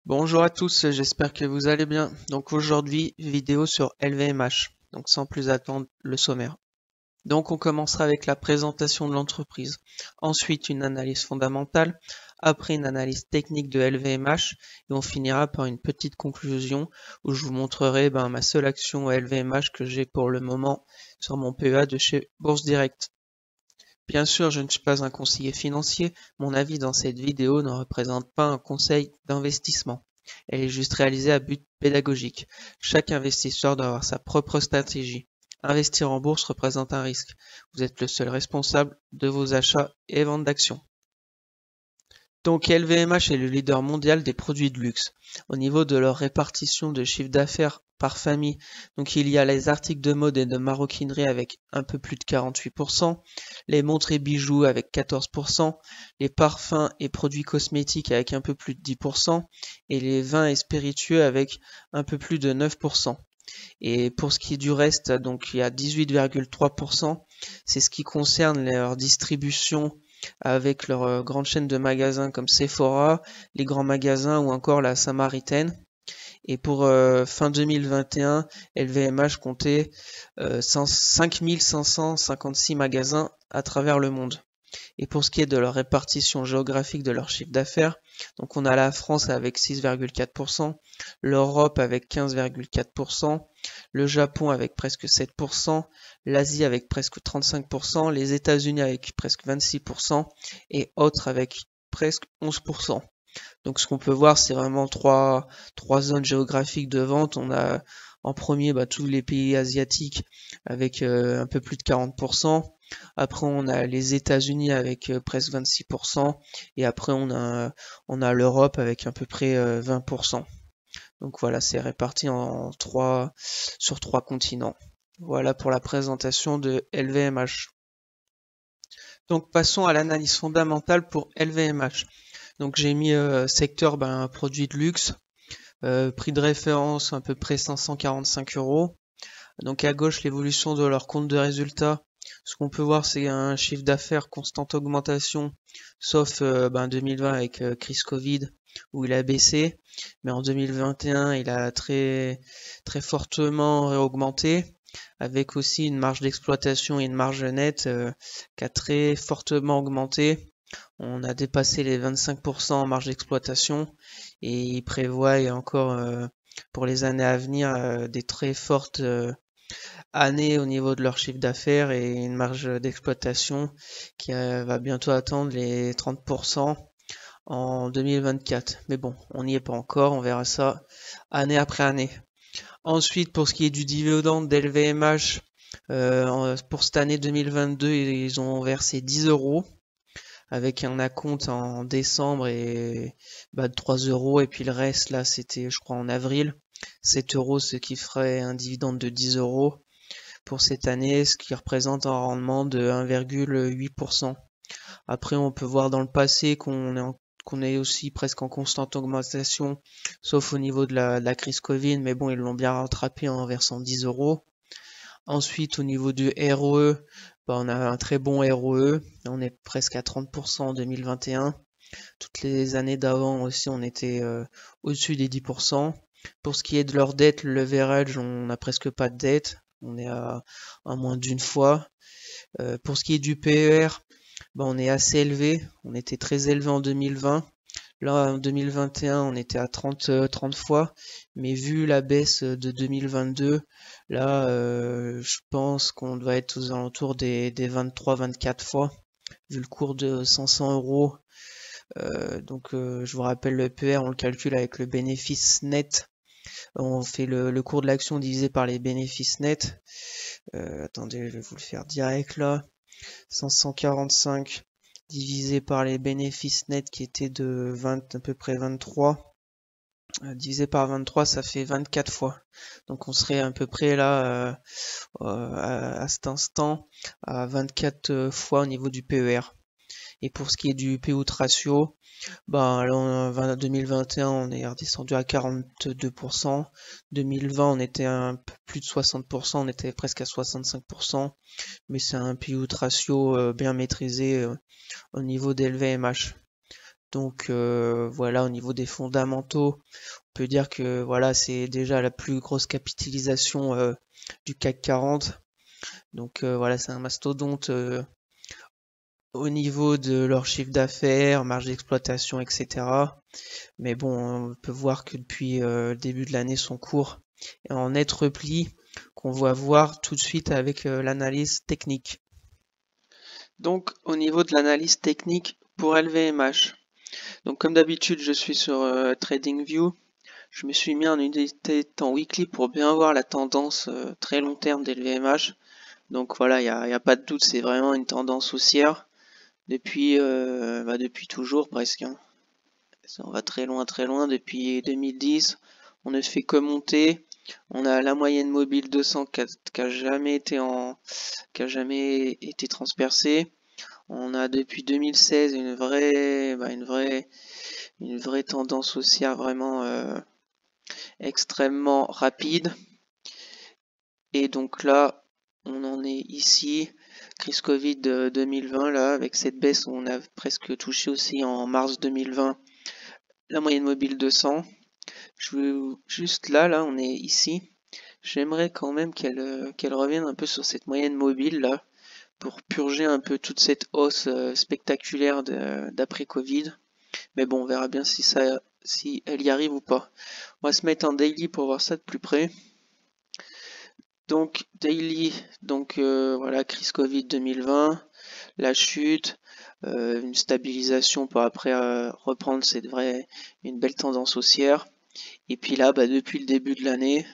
Bonjour à tous, j'espère que vous allez bien. Donc aujourd'hui, vidéo sur LVMH. Donc sans plus attendre, le sommaire. Donc on commencera avec la présentation de l'entreprise. Ensuite, une analyse fondamentale. Après, une analyse technique de LVMH. Et on finira par une petite conclusion où je vous montrerai ma seule action LVMH que j'ai pour le moment sur mon PEA de chez Bourse Direct. Bien sûr, je ne suis pas un conseiller financier. Mon avis dans cette vidéo ne représente pas un conseil d'investissement. Elle est juste réalisée à but pédagogique. Chaque investisseur doit avoir sa propre stratégie. Investir en bourse représente un risque. Vous êtes le seul responsable de vos achats et ventes d'actions. Donc LVMH est le leader mondial des produits de luxe. Au niveau de leur répartition de chiffre d'affaires par famille, donc il y a les articles de mode et de maroquinerie avec un peu plus de 48%, les montres et bijoux avec 14%, les parfums et produits cosmétiques avec un peu plus de 10%, et les vins et spiritueux avec un peu plus de 9%. Et pour ce qui est du reste, donc il y a 18,3%, c'est ce qui concerne leur distribution avec leur grande chaîne de magasins comme Sephora, les grands magasins ou encore la Samaritaine. Et pour fin 2021, LVMH comptait 5556 magasins à travers le monde. Et pour ce qui est de leur répartition géographique de leur chiffre d'affaires, donc on a la France avec 6,4%, l'Europe avec 15,4%, le Japon avec presque 7%, l'Asie avec presque 35%, les États-Unis avec presque 26% et autres avec presque 11%. Donc ce qu'on peut voir, c'est vraiment trois zones géographiques de vente. On a en premier tous les pays asiatiques avec un peu plus de 40%. Après, on a les États-Unis avec presque 26%. Et après, on a l'Europe avec à peu près 20%. Donc voilà, c'est réparti sur trois continents. Voilà pour la présentation de LVMH. Donc passons à l'analyse fondamentale pour LVMH. Donc j'ai mis secteur produits de luxe, prix de référence à peu près 545 euros. Donc à gauche l'évolution de leur compte de résultat. Ce qu'on peut voir c'est un chiffre d'affaires constante augmentation, sauf 2020 avec crise Covid où il a baissé, mais en 2021 il a très très fortement réaugmenté, avec aussi une marge d'exploitation et une marge nette qui a très fortement augmenté. On a dépassé les 25% en marge d'exploitation et ils prévoient encore pour les années à venir des très fortes années au niveau de leur chiffre d'affaires et une marge d'exploitation qui va bientôt atteindre les 30% en 2024. Mais bon, on n'y est pas encore, on verra ça année après année. Ensuite, pour ce qui est du dividende d'LVMH, pour cette année 2022, ils ont versé 10 euros avec un acompte en décembre et de 3 euros, et puis le reste là c'était je crois en avril, 7 euros, ce qui ferait un dividende de 10 euros pour cette année, ce qui représente un rendement de 1,8%. Après on peut voir dans le passé qu'on est aussi presque en constante augmentation, sauf au niveau de la crise Covid, mais bon ils l'ont bien rattrapé en versant 10 euros. Ensuite, au niveau du ROE, on a un très bon ROE. On est presque à 30% en 2021. Toutes les années d'avant aussi, on était au-dessus des 10%. Pour ce qui est de leur dette, le leverage, on n'a presque pas de dette. On est à moins d'une fois. Pour ce qui est du PER, on est assez élevé. On était très élevé en 2020. Là, en 2021, on était à 30 fois, mais vu la baisse de 2022, là, je pense qu'on doit être aux alentours des 23-24 fois, vu le cours de 500 euros. Donc, je vous rappelle, le PER, on le calcule avec le bénéfice net. On fait le cours de l'action divisé par les bénéfices nets. Attendez, je vais vous le faire direct là. 545 divisé par les bénéfices nets qui étaient de 20, à peu près 23, divisé par 23, ça fait 24 fois. Donc on serait à peu près là à cet instant à 24 fois au niveau du PER. Et pour ce qui est du P/E ratio, là, en 2021, on est redescendu à 42%. 2020, on était à un peu plus de 60%, on était presque à 65%. Mais c'est un P/E ratio bien maîtrisé au niveau des LVMH. Donc voilà, au niveau des fondamentaux, on peut dire que voilà, c'est déjà la plus grosse capitalisation du CAC 40. Donc voilà, c'est un mastodonte au niveau de leur chiffre d'affaires, marge d'exploitation, etc. Mais bon, on peut voir que depuis le début de l'année, son cours est en net repli, qu'on va voir tout de suite avec l'analyse technique. Donc au niveau de l'analyse technique pour LVMH, donc comme d'habitude je suis sur TradingView, je me suis mis en unité de temps weekly pour bien voir la tendance très long terme d'LVMH. Donc voilà, il n'y a pas de doute, c'est vraiment une tendance haussière depuis, depuis toujours presque, hein. On va très loin, depuis 2010, on ne fait que monter. On a la moyenne mobile 200 qui a jamais été transpercée. On a depuis 2016 une vraie tendance haussière vraiment extrêmement rapide. Et donc là, on en est ici, crise Covid 2020 là, avec cette baisse, on a presque touché aussi en mars 2020 la moyenne mobile 200. Juste là, on est ici. J'aimerais quand même qu'elle revienne un peu sur cette moyenne mobile là, pour purger un peu toute cette hausse spectaculaire d'après Covid. Mais bon, on verra bien si elle y arrive ou pas. On va se mettre en daily pour voir ça de plus près. Donc daily, voilà, crise Covid 2020, la chute, une stabilisation pour après reprendre une belle tendance haussière. Et puis là, depuis le début de l'année,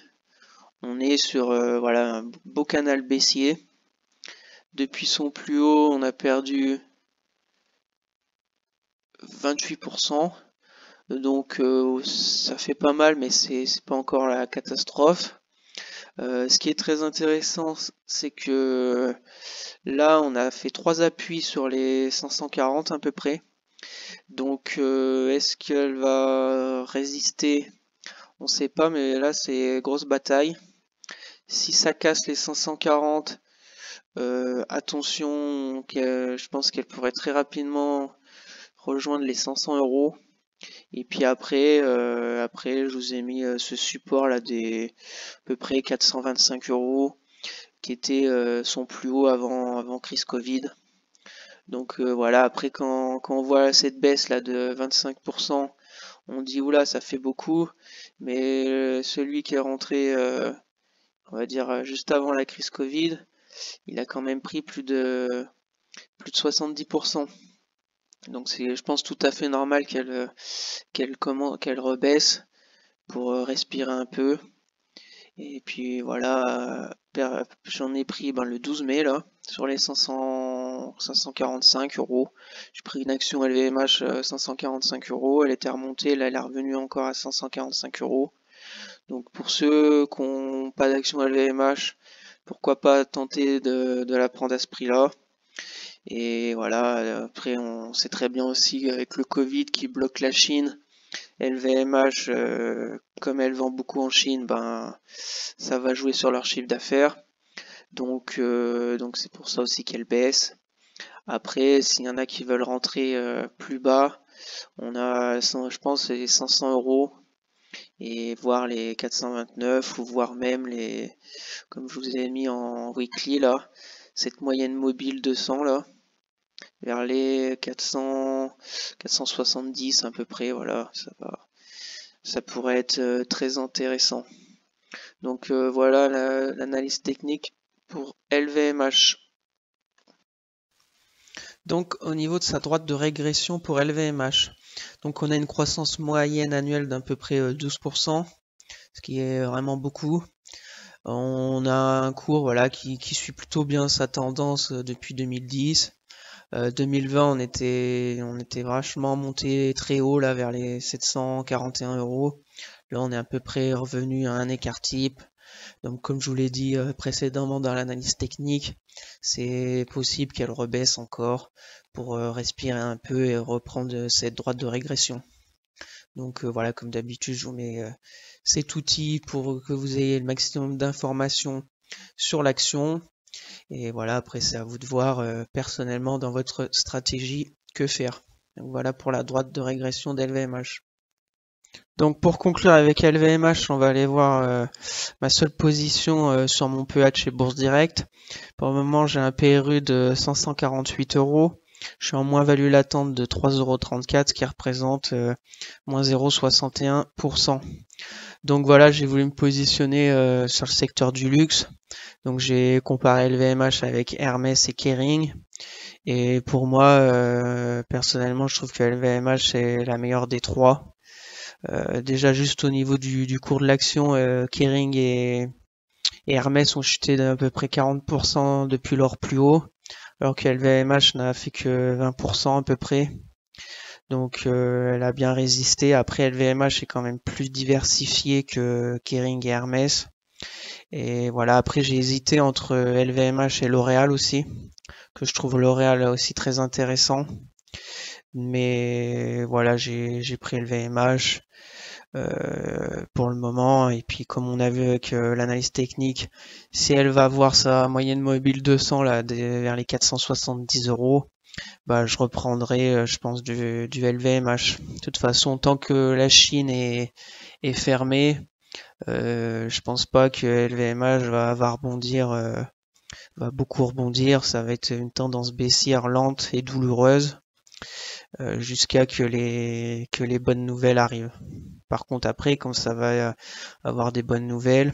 on est sur voilà, un beau canal baissier. Depuis son plus haut, on a perdu 28%. Donc ça fait pas mal, mais c'est pas encore la catastrophe. Ce qui est très intéressant, c'est que là, on a fait 3 appuis sur les 540 à peu près. Donc est-ce qu'elle va résister? On sait pas, mais là c'est grosse bataille. Si ça casse les 540, attention, je pense qu'elle pourrait très rapidement rejoindre les 500 euros. Et puis après, je vous ai mis ce support là des à peu près 425 euros, qui était son plus haut avant crise Covid. Donc voilà, après quand on voit cette baisse là de 25%, on dit oula, ça fait beaucoup. Mais celui qui est rentré, on va dire juste avant la crise Covid, il a quand même pris plus de 70%. Donc c'est, je pense, tout à fait normal qu'elle rebaisse pour respirer un peu. Et puis voilà, j'en ai pris le 12 mai là, sur les 545 euros. J'ai pris une action LVMH 545 euros, elle était remontée, là elle est revenue encore à 545 euros. Donc pour ceux qui n'ont pas d'action LVMH, pourquoi pas tenter de la prendre à ce prix-là. Et voilà, après on sait très bien aussi avec le Covid qui bloque la Chine, LVMH, comme elle vend beaucoup en Chine, ça va jouer sur leur chiffre d'affaires. Donc c'est pour ça aussi qu'elle baisse. Après, s'il y en a qui veulent rentrer plus bas, on a, je pense, les 500 euros et voir les 429 ou voir même comme je vous ai mis en weekly là, cette moyenne mobile 200 là, vers les 470 à peu près, voilà, ça pourrait être très intéressant. Donc voilà l'analyse technique pour LVMH. Donc au niveau de sa droite de régression pour LVMH, donc on a une croissance moyenne annuelle d'à peu près 12%, ce qui est vraiment beaucoup. On a un cours voilà qui suit plutôt bien sa tendance depuis 2010. 2020 on était vachement monté très haut là vers les 741 euros. Là on est à peu près revenu à un écart type. Donc comme je vous l'ai dit précédemment dans l'analyse technique, c'est possible qu'elle rebaisse encore pour respirer un peu et reprendre cette droite de régression. Donc voilà, comme d'habitude, je vous mets cet outil pour que vous ayez le maximum d'informations sur l'action. Et voilà, après c'est à vous de voir personnellement dans votre stratégie que faire. Donc voilà pour la droite de régression d'LVMH. Donc pour conclure avec LVMH, on va aller voir ma seule position sur mon PH chez Bourse Direct. Pour le moment, j'ai un PRU de 548 €. Je suis en moins-value latente de 3,34 €, ce qui représente moins 0,61%. Donc voilà, j'ai voulu me positionner sur le secteur du luxe. Donc j'ai comparé LVMH avec Hermès et Kering. Et pour moi, personnellement, je trouve que LVMH est la meilleure des trois. Déjà juste au niveau du cours de l'action, Kering et Hermès ont chuté d'à peu près 40% depuis leur plus haut, alors que LVMH n'a fait que 20% à peu près. Donc elle a bien résisté. Après, LVMH est quand même plus diversifié que Kering et Hermès. Et voilà, après j'ai hésité entre LVMH et L'Oréal aussi, que je trouve L'Oréal aussi très intéressant. Mais voilà, j'ai pris LVMH pour le moment. Et puis comme on a vu avec l'analyse technique, si elle va voir sa moyenne mobile 200 là vers les 470 €, bah je reprendrai je pense du LVMH. De toute façon, tant que la Chine est fermée, je pense pas que LVMH va rebondir, va beaucoup rebondir. Ça va être une tendance baissière lente et douloureuse jusqu'à que les bonnes nouvelles arrivent. Par contre, après, quand ça va avoir des bonnes nouvelles,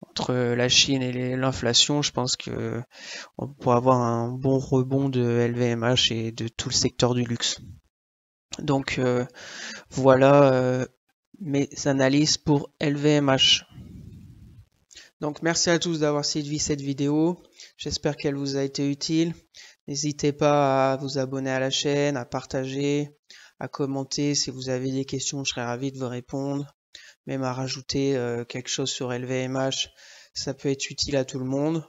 entre la Chine et l'inflation, je pense que on pourra avoir un bon rebond de LVMH et de tout le secteur du luxe. Donc voilà mes analyses pour LVMH. Donc merci à tous d'avoir suivi cette vidéo. J'espère qu'elle vous a été utile. N'hésitez pas à vous abonner à la chaîne, à partager, à commenter. Si vous avez des questions, je serai ravi de vous répondre. Même à rajouter quelque chose sur LVMH, ça peut être utile à tout le monde.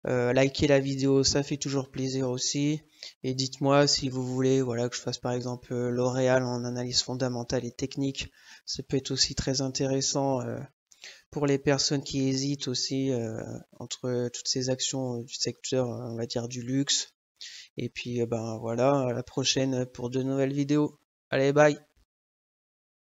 Likez la vidéo, ça fait toujours plaisir aussi. Et dites-moi si vous voulez voilà, que je fasse par exemple L'Oréal en analyse fondamentale et technique. Ça peut être aussi très intéressant pour les personnes qui hésitent aussi entre toutes ces actions du secteur, on va dire, du luxe. Et puis ben voilà, à la prochaine pour de nouvelles vidéos. Allez, bye!